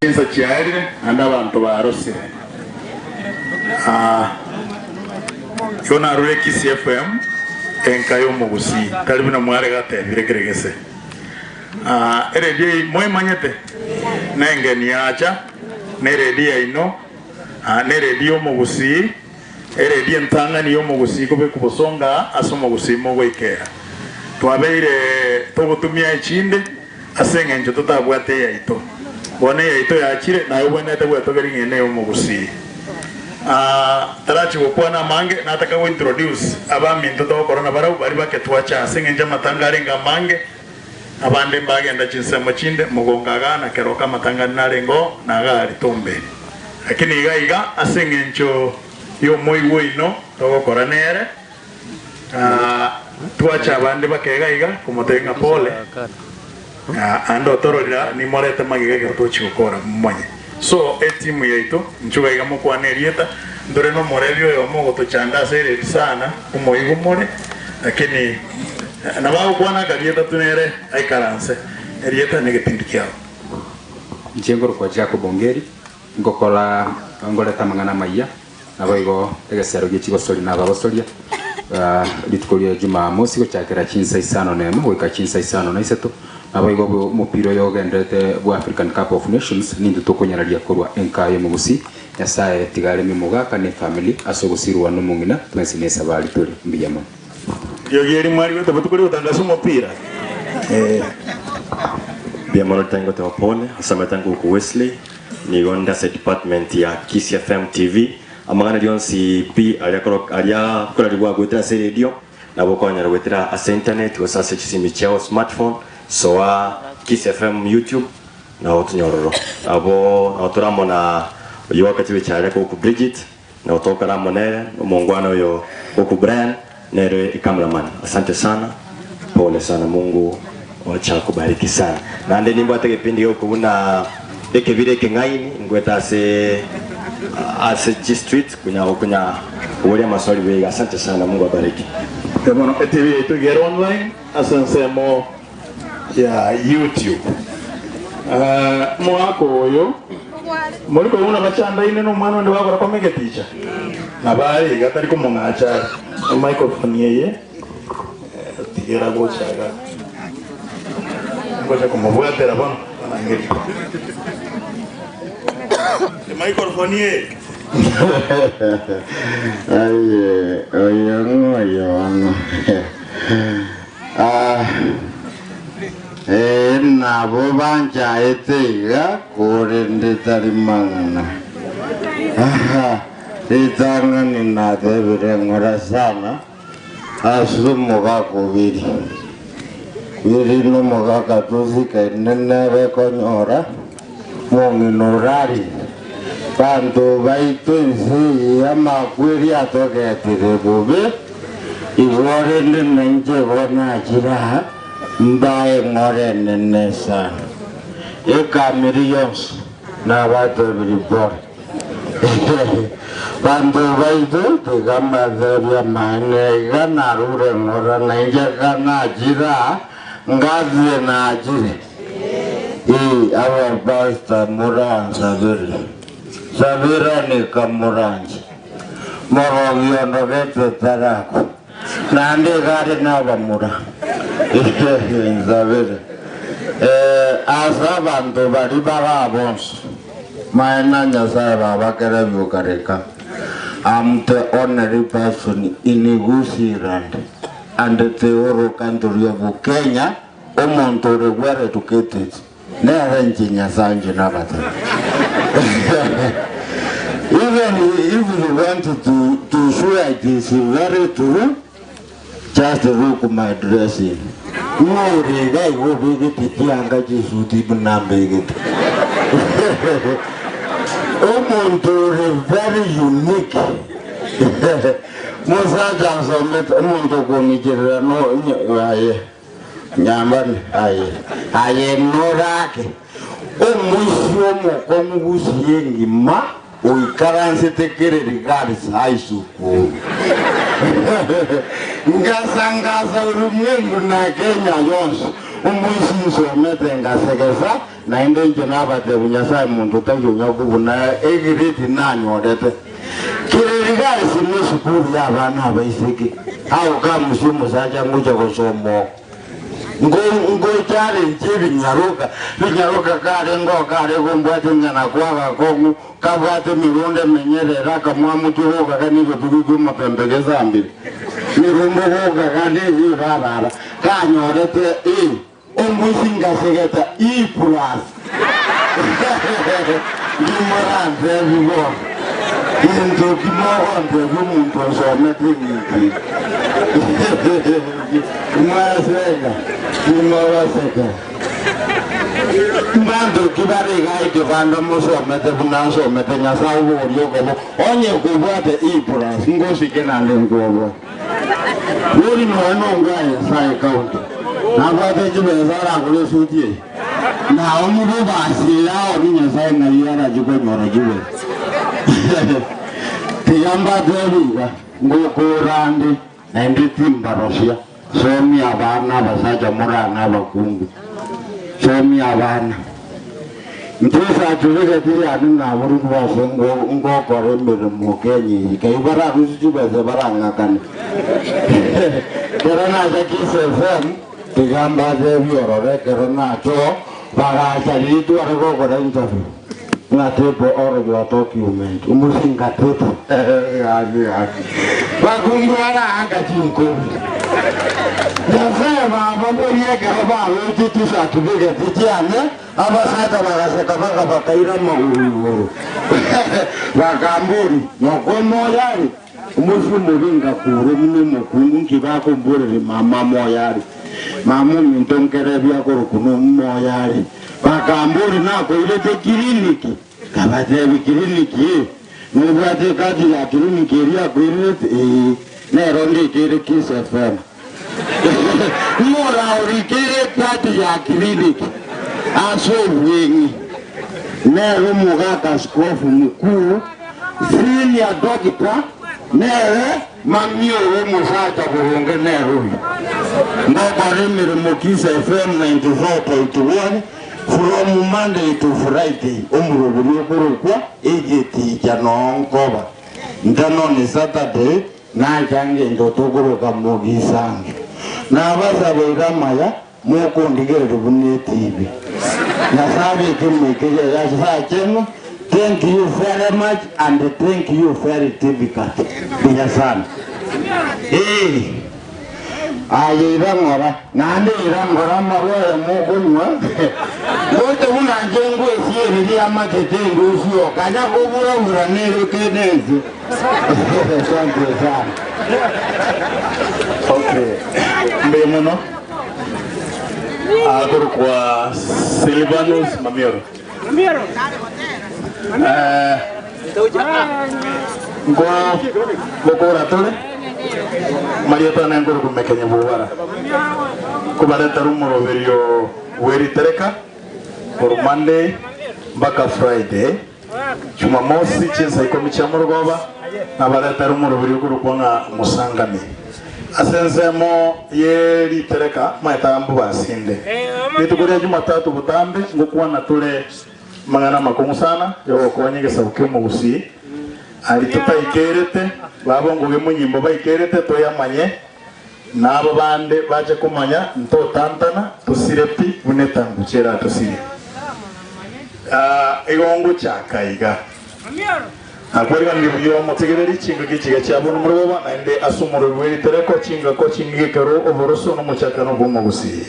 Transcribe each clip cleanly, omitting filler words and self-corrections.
Insa chiarire andabantu barosire. Yona rure Kisi FM enkayo mugusi karibu na mware gate birekeregese. Eredi moy manyete nenge ni acha neredi aino neredi omugusi eredi entanga ni omugusi kobe kubosonga asomugusi mogwekera. Twabeire togutumia ichinde asenge njo tutabwate yaito. Bone yaito yakire na yobone tabwatogeri ngene omugusi. Tarachi gukwana mange nataka we introduce abami ndodo corona barau bari baketwacha asenge nja matangare ngamange abande mbagenda chinsema chinde mugongaga na keroka matangani narengo nagari tombe lakini igaiga asenge ncho yo moiwo ino togo koranere twacha abande bakegaiga kumotenga pole ando tororira ni morete magigega tochi gukora mmonye so etimu yaito nchuga igamo kwane rieta ndore no morebyo yo mogo tochanda sere sana umoigo more lakini na bao kwana garieta tunere aikaranse rieta negative kyao njengoro kwa Jacob Bongeri ngokola ngoleta mangana maiya naboigo tegesero gichigo stori na babostoria litukolia juma mosi gochakera chinsa isano nemo goika chinsa isano na iseto naboigo mupiro yogendete bwa African Cup of Nations nindu tokonyararia korwa enkaye mugusi yasaye tigare mimugaka ni family asogusirwa no mungina twensinesa bali tuli mbiyamo yogeri mwari wetu batukuri utangaza umupira Biamono tango te opone asama tango ku Wesley ni gonda se department ya Kisi FM TV amangana dion si pi alia kola diwa gwetera se radio na bokonya gwetera as internet wasa se chisimi chao smartphone so Kisi FM YouTube na otunyororo abo oturamo na wakati wechare ko ku Bridget na otokara monere mongwana yo ku Brian nere cameraman. Asante sana, pole sana, Mungu wacha kubariki sana. Na ndeni mbate kipindi huko kuna vile kengaini ngweta se street kunya wale maswali wengi. Asante sana, Mungu abariki. Temo TV to get online asansemo ya YouTube. Mwako yo Moliko una bachanda ine no mwana ndi wako kwa mege teacher. Nabari gatari ko mongacha microphone yeye. Tigera gochaga. Ngoja como voy a ter bom. The microphone yeye. Ayo. Na bobanja etega korende tarimangana itanga nina debere ngora sana asumuga kubiri no moga katuzika nene konyora monginorari tanto baito nsi amakwiri atoketire bobe iworende nje bona jira mbae ngore nene sana eka millions na watu bilibor Bantu baito tegamba dheria mane gana rure ngora na inja kana jira ngazi na ajire our pastor Moran Savira ni kamuranji moro yondo vete tarako nande gare na bamura Savira asa bantu bari barabons maena nyasa baba kere bukareka I'm the honorary person in Igusiland and the Oro country of Kenya omonto were educated nerenji nyasanje nabata even if you want to show it is very true just look my dressing no guy go big tianga jisuti bunambege omonto very unique Musa Johnson met omonto konijira no aye nyambani aye norake omushyo mokomugusi yengima oikaranse tekere regards high school ngasa urumwengu na Kenya yonse umuisinso metenga segesa na inde njenaba te bunyasa muntu tanjo nyakubu na egiriti nanyorete kiririga isime shukuru ya bana baisiki au kama musimu saja nguja kusomo ngo chare nchibi nyaruka kare ngo kare kumbwate ngana kwa kongu kabwate mirunde menyerera kamwa mutuhoka kanigo tukuguma pembegeza mbili mirunde hoka kani rarara kanyorete ombusinga segeta plus nimorante vivo into kimorante vimuntu somete ngiki mwasega nimoraseka mbando kibariga ikivanda musomete bunasomete nyasaye uliyokobo onye kubwate plus ngosike nale ngobo uri mwana ngwaye sai county nabate jibezara kule sutie na omubo basira ori nyasaye ngayara jikonyora jibe tiyamba debiga ngokorande na nditimbarosia somi abana basaja murana bakungu somi abana ntesa tuleke tiri anu na buru bose ngokore mirimo kenyi kaibara rusijibeze barangakane kerana jakise fem tigamba debi orore kerana cho bagachali tu arego kore interview na tepo oro yo document umusinga tepo bagungwara anga chinko nasema mambo yake haba wewe tu satubige tijiane abasata bagaseka bakaira maguru bagamburi nokomo yari umusimu ringa kure mune mukungu kibako mbure mama moyari mamu mintonkere bya korukuno moyari bagamburi nako ile kliniki kabatebi kliniki nubate kati ya kliniki ya kwirete neronde kire Kiss FM mora orikire kati ya kliniki aso wingi nero mugaka askofu mkuu senior doctor nere mamio musacha kuronge nero ngobare mirimo Kiss FM 94.1 from Monday to Friday umuruburi kurukwa egeti chanongoba ndano ni Saturday na jange ndotogoroka mugisange nabaza beramaya muko ndigere rubune TV nasabe kimekeye yasachemo. Thank you very much and thank you very difficult binyasana ayirangora nande irangora mawe mukunywa wote unanjengo esiri ya matetengo usio kanya kubura nero kenezi. Asante sana. Okay. Mbemono aguru kwa Silvanus Mamioro ngokora tole Marieta na ngoro kumekenya buwara kubareta rumoro verio weri tereka for Monday mpaka Friday Jumamosi chinsa ikomi cha murugoba nabareta rumoro verio kurukona musangami asenzemo yeri tereka matambu basinde nitukuria Jumatatu butambe ngokwana tole mangana makungu sana yo konyege sabukemo gusi ari tutaikerete babongo bemunyimbo baikerete toyamanye nabo bande baje kumanya ntotantana tusirepi bunetanguchera tusire igongo chakaiga akwega ndibuyo motegereri chinga kichiga cyabona muroba nande asumuro bweri tereko chinga ko chingi kero oboroso no muchakano bomo gusi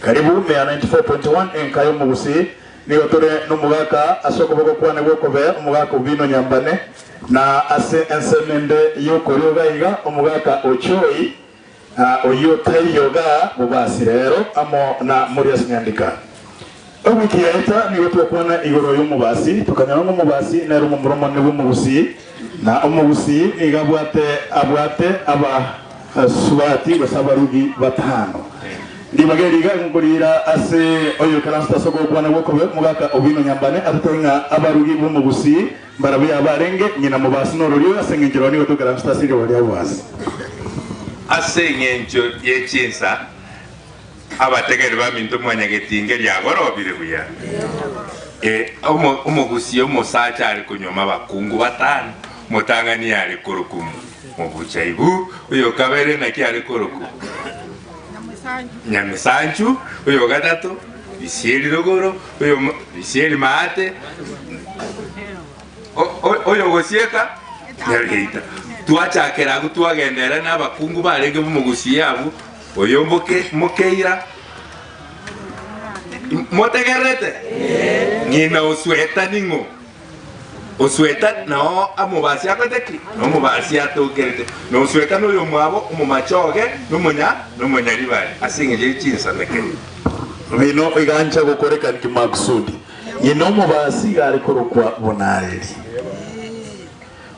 karibu 94.1 enkayo mugusi niyo tore numugaka asoko boko kwane boko be umugaka ubino nyambane na ase ensemende yokoro gaiga umugaka ochoi oyo tayoga bubasi rero amo na Murias Nyandika obiki yaita niyo twakwana igoro y'umubasi tukanyana n'umubasi na rumo muromo ne bumugusi na umugusi igabwate aba subati basabarugi batano ndibageriga ngurira ase oyo kalasta soko kwana boko be mugaka obino nyambane atutonga abarugi bumugusi barabe abarenge nyina mubasi nororiyo asengengero ni goto kalasta siri wali abasi asengenjo yechinsa abategeri baminto mwanya getinge lya gorobire buya omugusi omusacha ali kunyoma bakungu batano mutangani ali kurukumu mubuchaibu uyo kabere na kyali kurukumu Nyamisanju uyo gatatu Bisieri Rogoro uyo Bisieri Maate oyo gosieka nyarita twachakera gutwagendera n'abakungu barege bumugusi yabo oyo mukeira motegerete ngina osweta ningo osweta no amubasi akoteki no mubasi atogerete no osweta no yo mwabo umumachoge no munya ribari asingeje chinsa neke bino iganja gukoreka ndi maksudi ngina umubasi ari kurukwa bonareri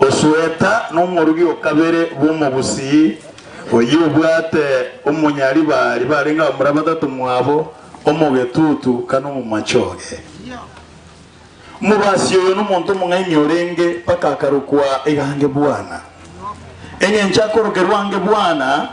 osweta no murugi okabere bumugusi oyubwate umunyari bari barenga murabadatu mwabo omugetutu kano mumachoge mubasi oyo n'umuntu mung'aimyorenge paka akarukwa igange bwana enye nchakoroke rwange bwana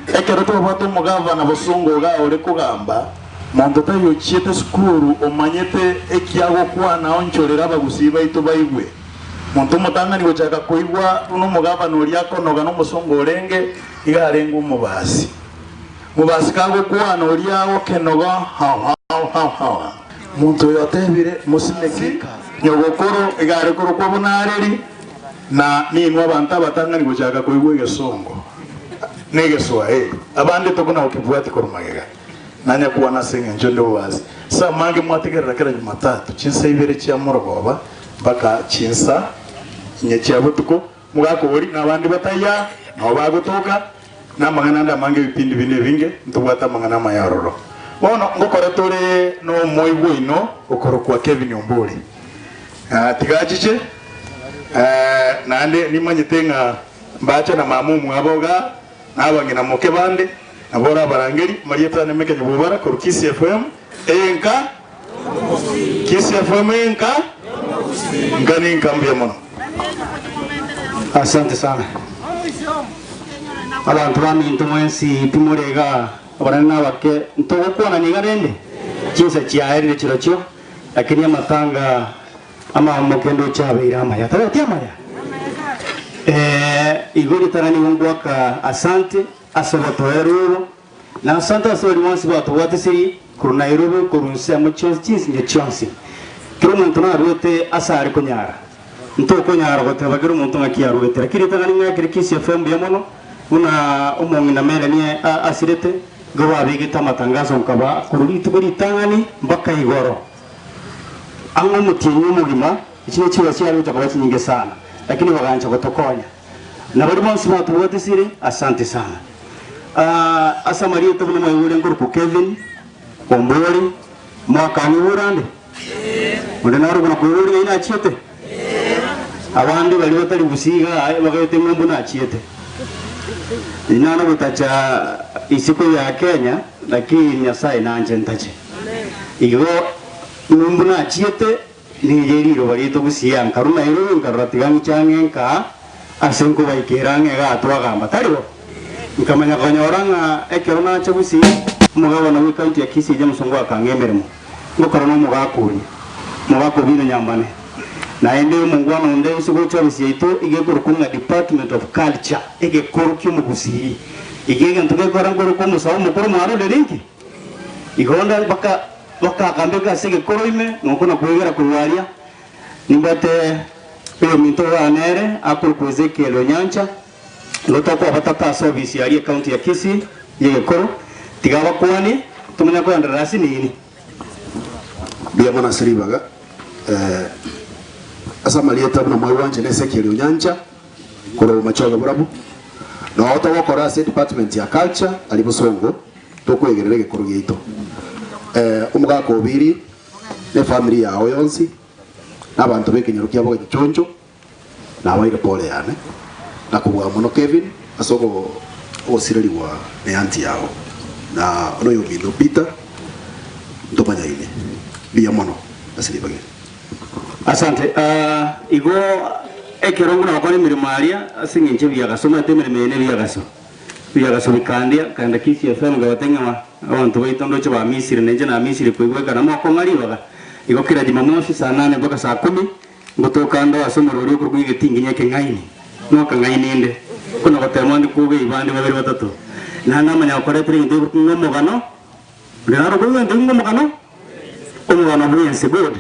ekero tobata omugavana bosungu ga ore kugamba muntu tayo chiete skuru omanyete ekiago kwana onchorera abagusi baitu baigwe muntu mutangani gochaka koigwa n'umugavana ori akonoga n'umusungu orenge igarenga umubasi mubasi kago kwana ori ago kenoga ha muntu yatebire musineki nyogokoro igare koro kwa bunareri na ninwa abantu abatangani gochaka koigwa igesongo negeswa abandi tokona okibwati korumagega nanya kuwa nasenga njonde wazi sa mange mwategerera kera Jumatatu chinsa ibere cya morogoba baka chinsa nyekya butuko mugako ori nabandi bataya no bagutoka namangana ndamange bipindi bine binge ntubwata mangana mayaroro bono ngokora tore no moigwo ino okoro kwa Kevin Ombole tigachiche nande nimanyitenga mbacha na mamumu aboga nabangina moke bande nabora barangeri marieta nemeke nyubara ko Kisi FM enka Kisi FM enka ngani nkambye mono. Asante sana abantu baminto mwensi tumurega abarana bake ntogokwana nigarende kinsa cyaherere kiracyo lakini amatanga ama mukendo cyabeira amaya tarati amaya igori tarani ngwaka asante asobotoero na asante asori mwansi batu watesiri ku Nairobi ku runse mu cyonsi nge cyonsi kiro muntu na rote asari kunyara ntoko nyara gotabagero muntu ngakiyaruete lakini tarani ngakire Kisi FM yamono una umongi na mele ni asirete gawa bigita matangazo nkaba kururi tugori tangani mpaka igoro anga mutinyu mugima ikine kiba cyari utakabati nyinge sana lakini wagancha gotokonya na bari bonsi batu wote sire asante sana asa Maria tabuna mayure nguru Kevin Ombole mwaka ni urande unda naru kuna kururi ina chiete abandi bali batari busiga bagayote ngombo na chiete inana butacha isiko ya Kenya lakini Nyasaye nanje ntache igo ngombo na chiete ni yeriro bali to busiya nkaruna iro nkaratigang changenka asenko baikerange ga twagamba taribo nkamanya kanyoranga ekerona chabusi mugabo na county ya Kisi jamusongo akangemeremo ngokorona mugako bino nyambane na ende mungwana onde usigo chobisi ito igekoro kunga Department of Culture igekoro kyumugusi igege ntuge kora ngoro kumusawo mukuru mwaro derinki igonda baka kambeka sege koro ime ngokona kuegera kuwalia nimbate pero minto anere akuru kwezekelo nyancha lotako abatata service ya county ya Kisi igekoro tigaba kwani tumenya ko ndarasi nini bia mwana siribaga asa Marieta na moyo wanje nese kiri unyanja koro machoga burabu na ota wakora department ya culture alibosongo tokwegerere gekoro gito umugako obiri ne family yawe yonsi nabantu bekenyerukia boga choncho na waire pole yane na kubwa mono Kevin asoko osirali wa ne anti yao na oyo bindo Peter ndomanya ine bia mono asiribage. Asante igo ekerongo na bakora imirimo aria asinge nche biyagasoma temere mene biyagaso bikandia kanda Kisi FM gabatenga abantu baitondo cha ba Misiri nenje na Misiri kuigweka na mako ngalibaga igokira Jumamosi saa 8 mpaka saa 10 ngotoka ndo asomero ryo kurwige tinginya kengaini no kangaini inde kuna batemandi kube ibandi babiri batatu na namanya okore tiri ndu ngomogano ndaro kuwe ndu ngomogano omugano bwense god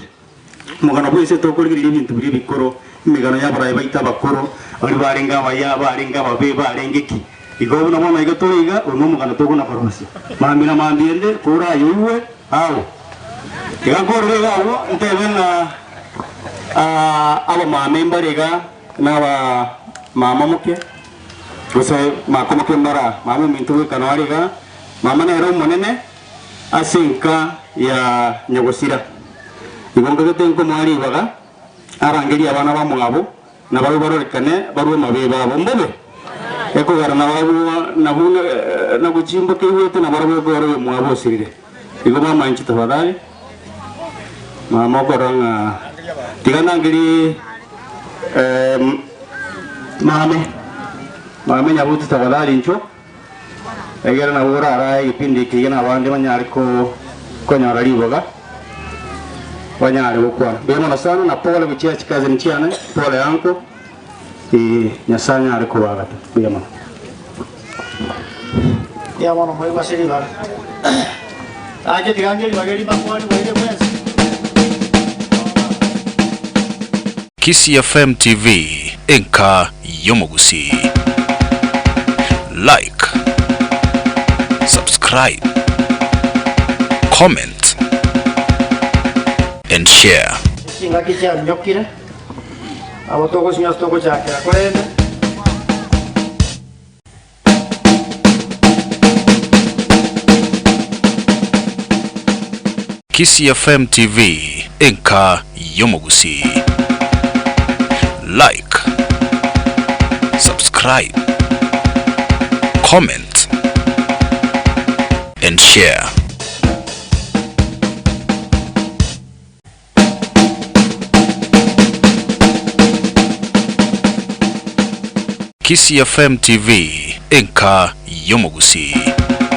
mugano bwense tokurigirira ibintu biri bikoro imigano yabara baita bakoro ari barenga baya barenga babe barengeki igobo na mama igatoiga uno mugano tokuna farmasi mamina mambiende kura yuwe awo igakoro gawo ntebena aba mamemba rega na mama muke gusa makoma kembara mama mintu kanwariga mama na ero monene asinka ya nyogosira igonga gatenko mwari baga arangeri abana ba mwabo na baro barorekane baro mabe babo mbobe eko gara na babo na bunga na guchimba kewete na baro baro mwabo sirire igo mama inchi tafadhali mama koranga tigana ngiri mame nyabuti tafadhali incho egera na ura ara ipindi kigena abandi banyariko konyara liboga wanyari ukwa bema sana na pole bichia chikaze nchiane pole yanko nyasanya ariko bagata bema ya mwana mwe basiri ba aje tiganje bageri bakwani wende mwezi Kisii FM TV enka yomogusi like subscribe comment and share singa kicha nyokire abotoko sinyas toko chakira kwenda Kisii FM TV enka yomogusi like subscribe comment and share Kisii FM TV enka yomogusi